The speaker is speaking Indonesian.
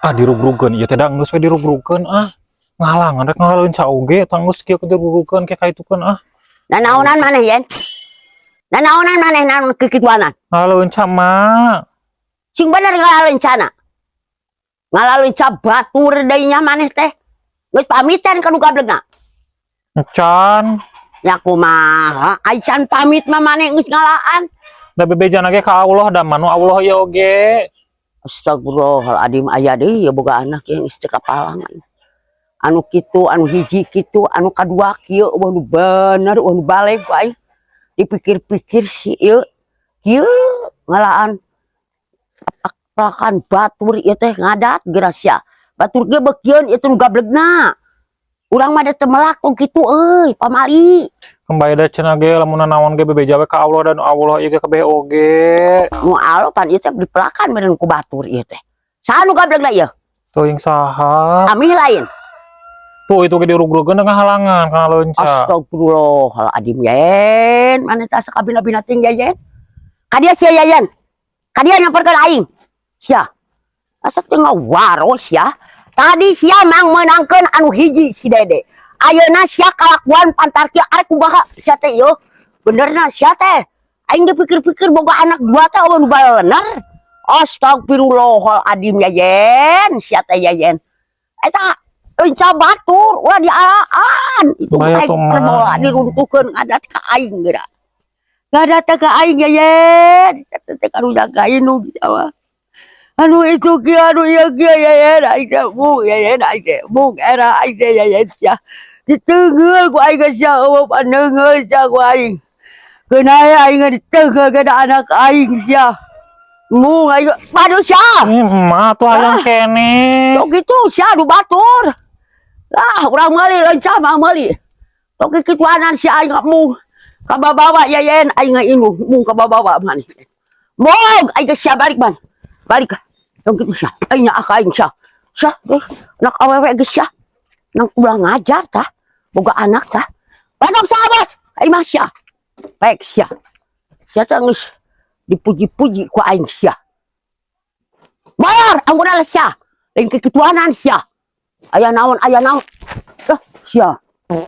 Ah dirugrukeun ieu teh da geus we dirugrukeun ngalangan rek ngalahin sauge tanggus kieu ke dirugrukeun kayak kaitukeun Nanaonan maneh yen? Nanaonan maneh naon kikituanan? ngalahin sama Sing bener ngalahin cana. Ngalahin ca batur deui nya maneh teh. Geus pamitan ka nu gablegna. can Ya kumaha? Ai can pamit mah maneh geus ngalaan. da bebejana ge ka Allah da manu Allah ieu oge. Astagfirullahaladzim aya deui ya boga anak yang geus teu kapalangan. Anu kitu, anu hiji kitu, anu kadua kieu eueuh nu bener, eueuh nu baleg ku aing. Dipikir-pikir si ieu kieu ngalaan akan batur ieu teh ngadat geura sia. Batur ge beukieun ieu teh nu gablegna. Urang mah da teu melaku kitu euy, pamali. Kembali da cenah ge lamun naon ge bebeja we ka Allah dan Allah ieu ge kabeh oge. Nu Allah pan ieu teh dipelakan meureun ku batur ieu teh. Saha nu gablegna ieu? Teuing saha? Amih lain. Tuh itu ge dirugrukeun dengan halangan ka leunca. Astagfirullahaladzim yen, mana teh asa kabina-bina ting yen. Kadia sia yen. Kadia nyamperkeun aing. Sia. Asa teu ngawaros ya. Tadi sia mang meunangkeun anu hiji si Dede. Ayeuna sia kalakuan pantar kieu arek kumaha sia teh ieu. Benerna sia teh. Aing dipikir-pikir boga anak dua teh eueuh nu bener. Astagfirullahaladzim yen, sia teh yen. Eta Enca batur, wah dialaan. Itu kayak perbola diruntuhkan ngadat ka aing geura. Ngadat ka aing yen. Teh kanu jagain nu Jawa. Anu itu kieu anu ieu kieu yen aing teh mung yen aing teh mung era aing teh yen sia. Diteungeul ku aing sia eueuh paneungeul sia ku aing. Keunaya aing diteungeul ke anak aing sia. Mung aing padu sia. Mah tuh hayang kene. Tok kitu sia nu batur. Lah urang meuli leunca mah meuli. Tok kituanan si aing mung ka babawa yen aing ngainuh mung ka babawa maneh. Mung aing sia balik man. Balik. Tok kitu sia. Aing nya aing sia. Sia deh anak awewe geus sia. Nang ulah ngajar tah. Boga anak tah. Badog sahabos. Aing mah sia. Baik sia. Sia teh geus dipuji-puji ku aing sia. Bayar ampun sia. Lain kekituanan sia. Aya naon sia.